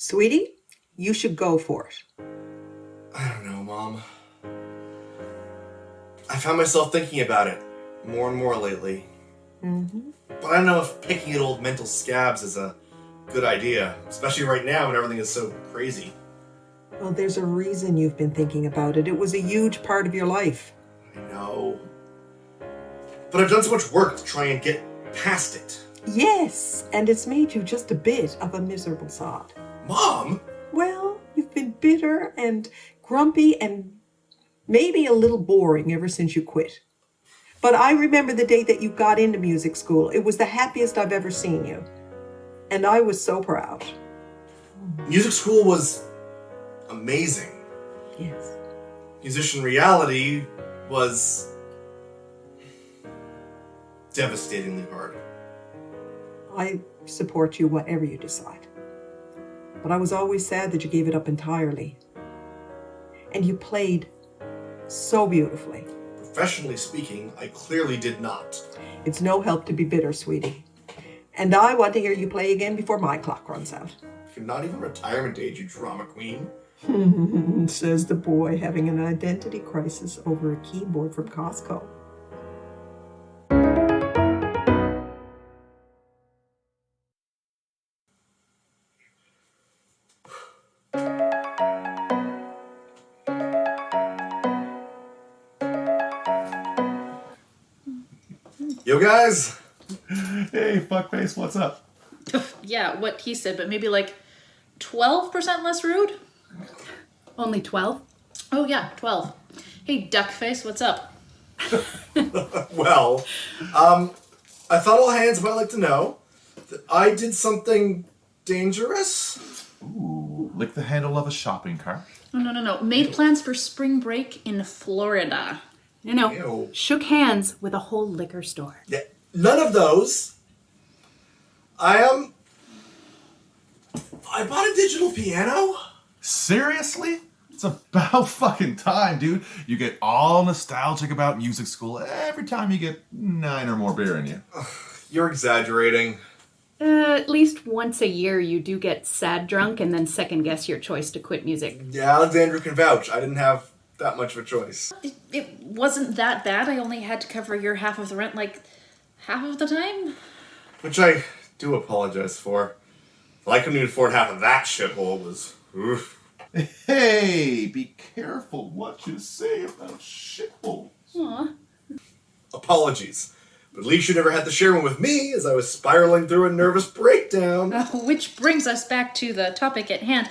Sweetie, you should go for it. I don't know, Mom. I found myself thinking about it more and more lately. But I don't know if picking at old mental scabs is a good idea, especially right now when everything is so crazy. Well, there's a reason you've been thinking about it. It was a huge part of your life. I know. But I've done so much work to try and get past it. Yes, and it's made you just a bit of a miserable sod. Mom? Well, you've been bitter and grumpy and maybe a little boring ever since you quit. But I remember the day that you got into music school. It was the happiest I've ever seen you. And I was so proud. Music school was amazing. Yes. Musician reality was devastatingly hard. I support you whatever you decide. But I was always sad that you gave it up entirely. And you played so beautifully. Professionally speaking, I clearly did not. It's no help to be bitter, sweetie. And I want to hear you play again before my clock runs out. You're not even retirement age, you drama queen. Says the boy having an identity crisis over a keyboard from Costco. Yo guys! Hey, fuckface, what's up? Yeah, what he said, but maybe like 12% less rude? Only 12? Oh yeah, 12. Hey, duckface, what's up? Well, I thought all hands might like to know that I did something dangerous. Ooh, lick the handle of a shopping cart. No. Made plans for spring break in Florida. No. Ew. Shook hands with a whole liquor store. Yeah, none of those. I bought a digital piano. Seriously? It's about fucking time, dude. You get all nostalgic about music school every time you get 9 or more beer in you. You're exaggerating. At least once a year you do get sad drunk and then second guess your choice to quit music. Yeah, Alexandra can vouch. I didn't have that much of a choice. It wasn't that bad. I only had to cover your half of the rent, like, half of the time. Which I do apologize for. I couldn't even afford half of that shithole. Was oof. Hey, be careful what you say about shitholes. Aw. Apologies. But at least you never had to share one with me as I was spiraling through a nervous breakdown. Which brings us back to the topic at hand.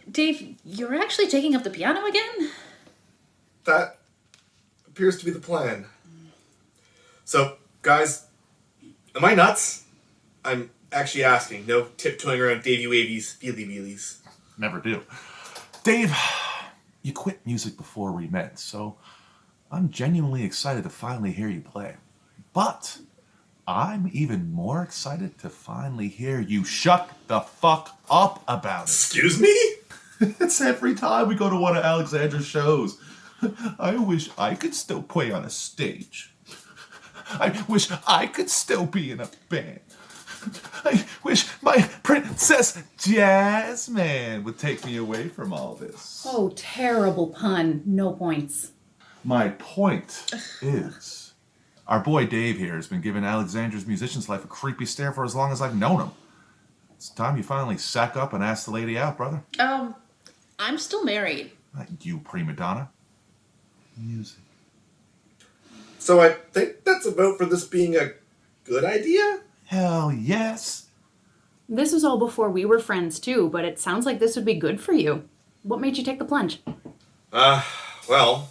Dave, you're actually taking up the piano again? That appears to be the plan. So, guys, am I nuts? I'm actually asking. No tiptoeing around Davey Wavies, feely wheelies. Never do. Dave, you quit music before we met, so I'm genuinely excited to finally hear you play. But I'm even more excited to finally hear you shut the fuck up about it. Excuse me? It's every time we go to one of Alexandra's shows. I wish I could still play on a stage. I wish I could still be in a band. I wish my Princess Jasmine would take me away from all this. Oh, terrible pun. No points. My point is, our boy Dave here has been giving Alexandra's musician's life a creepy stare for as long as I've known him. It's time you finally sack up and ask the lady out, brother. I'm still married. You prima donna. Music. So I think that's a vote for this being a good idea? Hell yes. This was all before we were friends too, but it sounds like this would be good for you. What made you take the plunge? Well,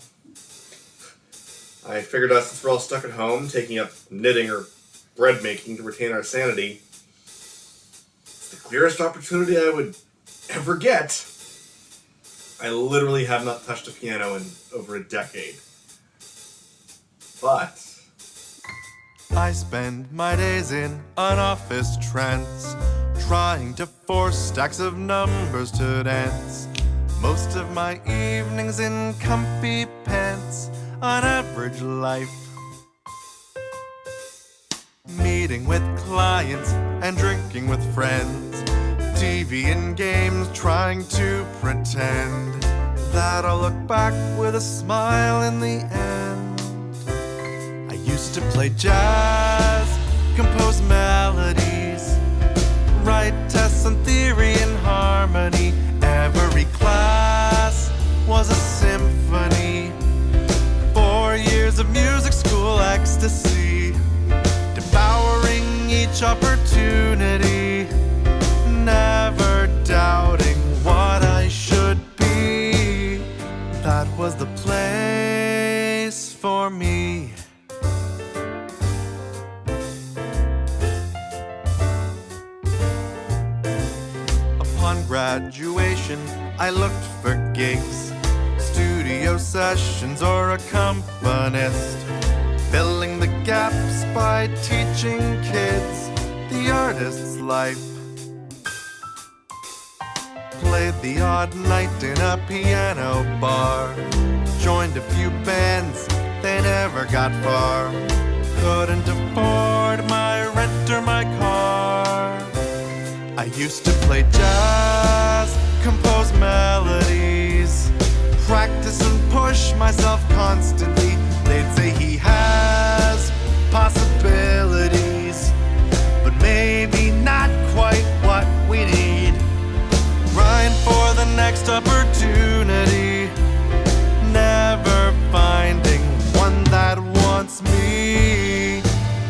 I figured out since we're all stuck at home, taking up knitting or bread making to retain our sanity, it's the clearest opportunity I would ever get. I literally have not touched a piano in over a decade. But I spend my days in an office trance, trying to force stacks of numbers to dance. Most of my evenings in comfy pants, an average life. Meeting with clients and drinking with friends, TV and games, trying to pretend that I'll look back with a smile in the end. I used to play jazz, compose melodies, write tests on theory and harmony. Every class was a symphony. 4 years of music school ecstasy, devouring each opportunity, never doubting what I should be. That was the place for me. Upon graduation, I looked for gigs, studio sessions or accompanist, filling the gaps by teaching kids the artist's life. Played the odd night in a piano bar, joined a few bands, they never got far. Couldn't afford my rent or my car. I used to play jazz, compose melodies, practice and push myself constantly. They'd say he has possibilities, but maybe not quite what we need. Grind for the next opportunity, never finding one that wants me.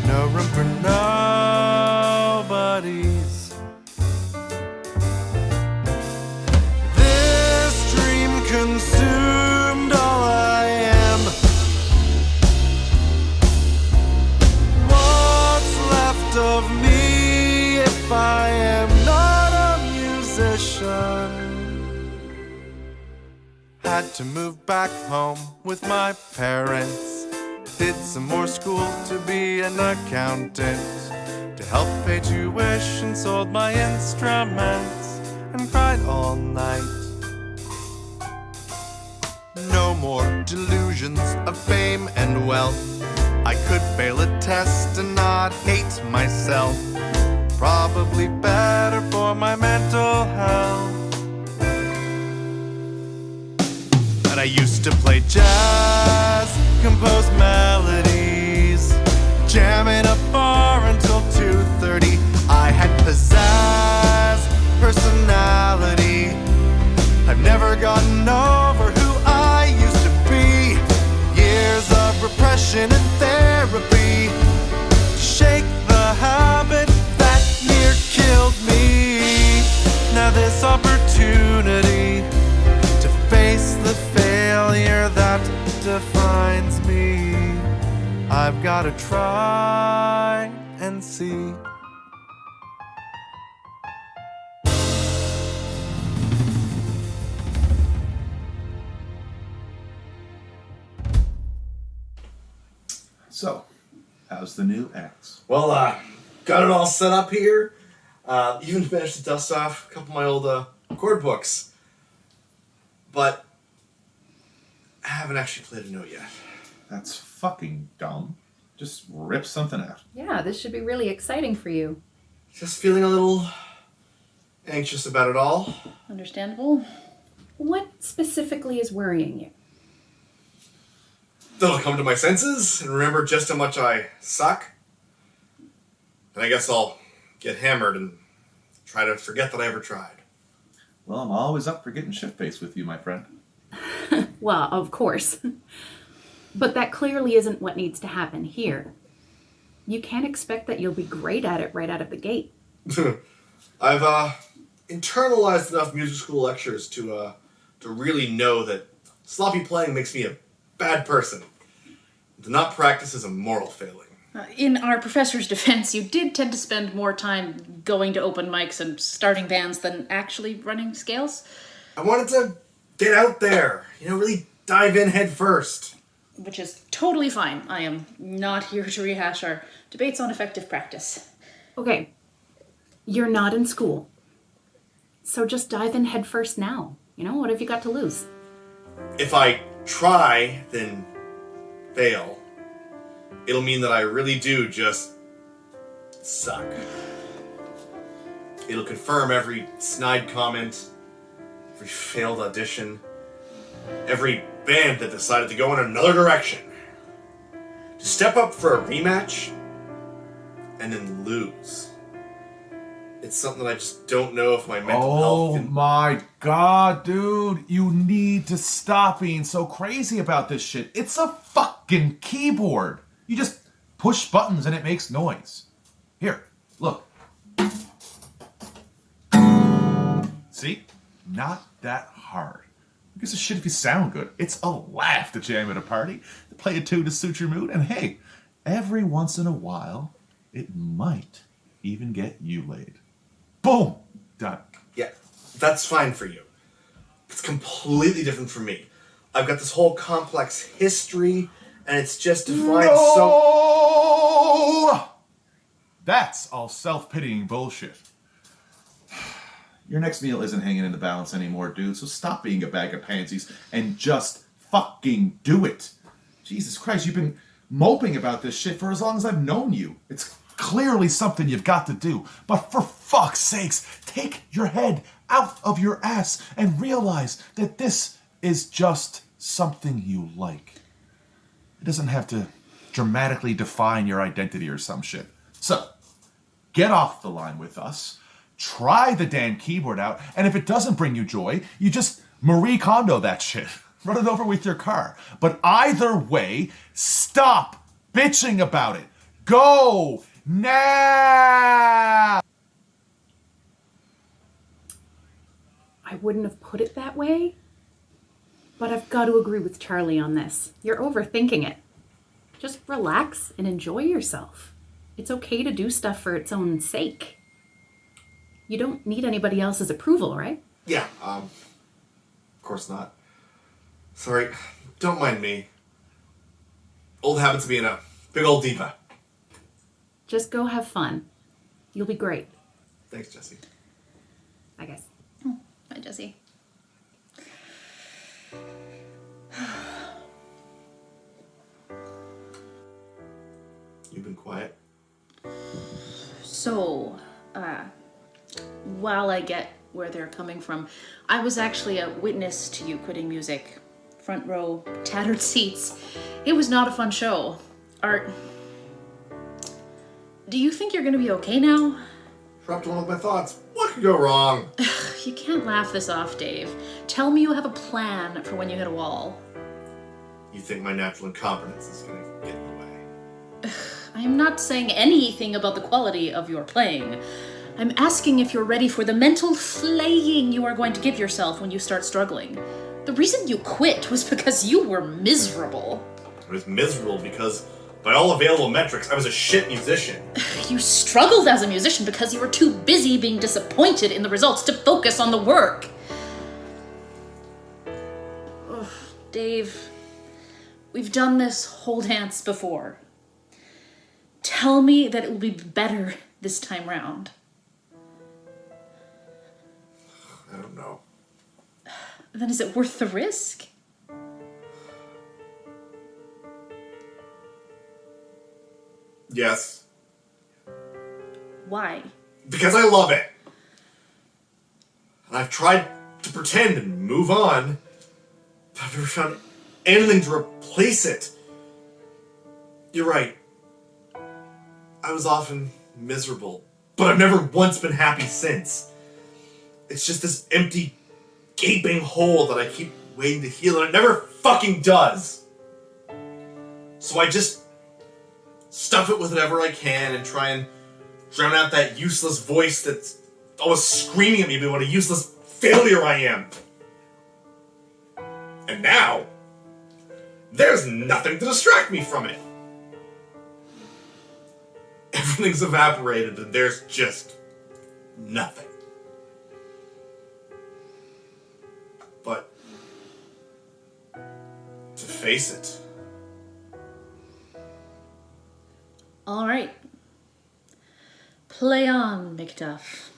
No room for nobodies. This dream consumed all I am. What's left of me if I am not a musician? Had to move back home with my parents. Did some more school to be an accountant, to help pay tuition, sold my instruments, and cried all night. No more delusions of fame and wealth. I could fail a test and not hate myself. Probably better for my mental health. But I used to play jazz, compose melodies, jam in a bar until 2:30. I had pizzazz, personality. I've never gotten over who I used to be. Years of repression and therapy to shake the habit that near killed me. Now this opportunity to face the failure that defines me, I've gotta try and see. So, how's the new axe? Well, got it all set up here. Even finished to dust off a couple of my old chord books. But I haven't actually played a note yet. That's fucking dumb. Just rip something out. Yeah, this should be really exciting for you. Just feeling a little anxious about it all. Understandable. What specifically is worrying you? Then I'll come to my senses and remember just how much I suck. And I guess I'll get hammered and try to forget that I ever tried. Well, I'm always up for getting shit-faced with you, my friend. Well, of course. But that clearly isn't what needs to happen here. You can't expect that you'll be great at it right out of the gate. I've internalized enough music school lectures to really know that sloppy playing makes me a bad person. To not practice is a moral failing. In our professor's defense, you did tend to spend more time going to open mics and starting bands than actually running scales. I wanted to get out there, really dive in head first. Which is totally fine. I am not here to rehash our debates on effective practice. Okay, you're not in school. So just dive in head first now. What have you got to lose? If I try, then fail, it'll mean that I really do just suck. It'll confirm every snide comment, every failed audition, every band that decided to go in another direction. To step up for a rematch and then lose. It's something that I just don't know if my mental health can... Oh my god, dude. You need to stop being so crazy about this shit. It's a fucking keyboard. You just push buttons and it makes noise. Here, look. See? Not that hard. Who gives a shit if you sound good? It's a laugh to jam at a party, to play a tune to suit your mood, and hey, every once in a while, it might even get you laid. Boom! Done. Yeah, that's fine for you. It's completely different for me. I've got this whole complex history, and it's just defined No! That's all self-pitying bullshit. Your next meal isn't hanging in the balance anymore, dude, so stop being a bag of pansies and just fucking do it. Jesus Christ, you've been moping about this shit for as long as I've known you. It's clearly something you've got to do, but for fuck's sakes, take your head out of your ass and realize that this is just something you like. It doesn't have to dramatically define your identity or some shit. So, get off the line with us. Try the damn keyboard out, and if it doesn't bring you joy, you just Marie Kondo that shit. Run it over with your car. But either way, stop bitching about it. Go now! I wouldn't have put it that way, but I've got to agree with Charlie on this. You're overthinking it. Just relax and enjoy yourself. It's okay to do stuff for its own sake. You don't need anybody else's approval, right? Yeah, of course not. Sorry, don't mind me. Old habits of being a big old diva. Just go have fun. You'll be great. Thanks, Jesse. I guess. Bye, Jesse. You've been quiet. So, while I get where they're coming from, I was actually a witness to you quitting music. Front row, tattered seats. It was not a fun show. Art, do you think you're gonna be okay now? Dropped one of my thoughts. What could go wrong? You can't laugh this off, Dave. Tell me you have a plan for when you hit a wall. You think my natural incompetence is gonna get in the way? I am not saying anything about the quality of your playing. I'm asking if you're ready for the mental flaying you are going to give yourself when you start struggling. The reason you quit was because you were miserable. I was miserable because, by all available metrics, I was a shit musician. You struggled as a musician because you were too busy being disappointed in the results to focus on the work. Ugh, Dave, we've done this whole dance before. Tell me that it will be better this time round. I don't know. Then is it worth the risk? Yes. Why? Because I love it. And I've tried to pretend and move on, but I've never found anything to replace it. You're right. I was often miserable, but I've never once been happy since. It's just this empty, gaping hole that I keep waiting to heal, and it never fucking does. So I just stuff it with whatever I can and try and drown out that useless voice that's always screaming at me about what a useless failure I am. And now, there's nothing to distract me from it. Everything's evaporated and there's just nothing. But to face it. All right. Play on, Macduff.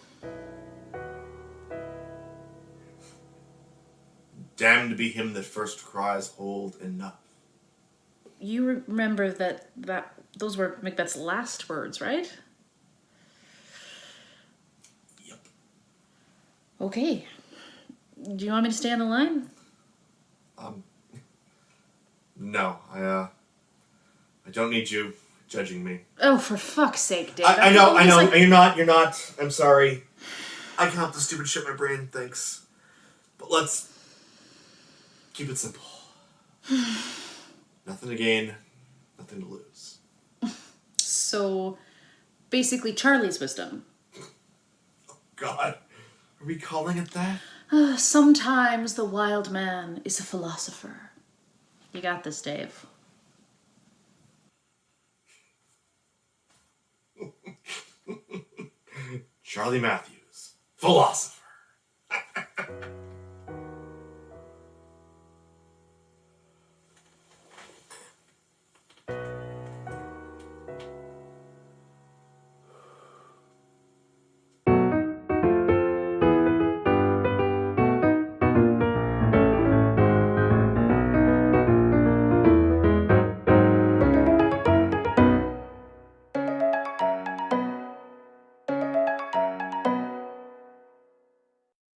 Damned to be him that first cries, hold enough. You remember that those were Macbeth's last words, right? Yep. Okay. Do you want me to stay on the line? No, I don't need you judging me. Oh, for fuck's sake, Dave. I know, Like... You're not. I'm sorry. I can help the stupid shit in my brain, thanks. But let's keep it simple. Nothing to gain, nothing to lose. So, basically Charlie's wisdom. God, are we calling it that? Sometimes the wild man is a philosopher. You got this, Dave. Charlie Matthews, philosopher.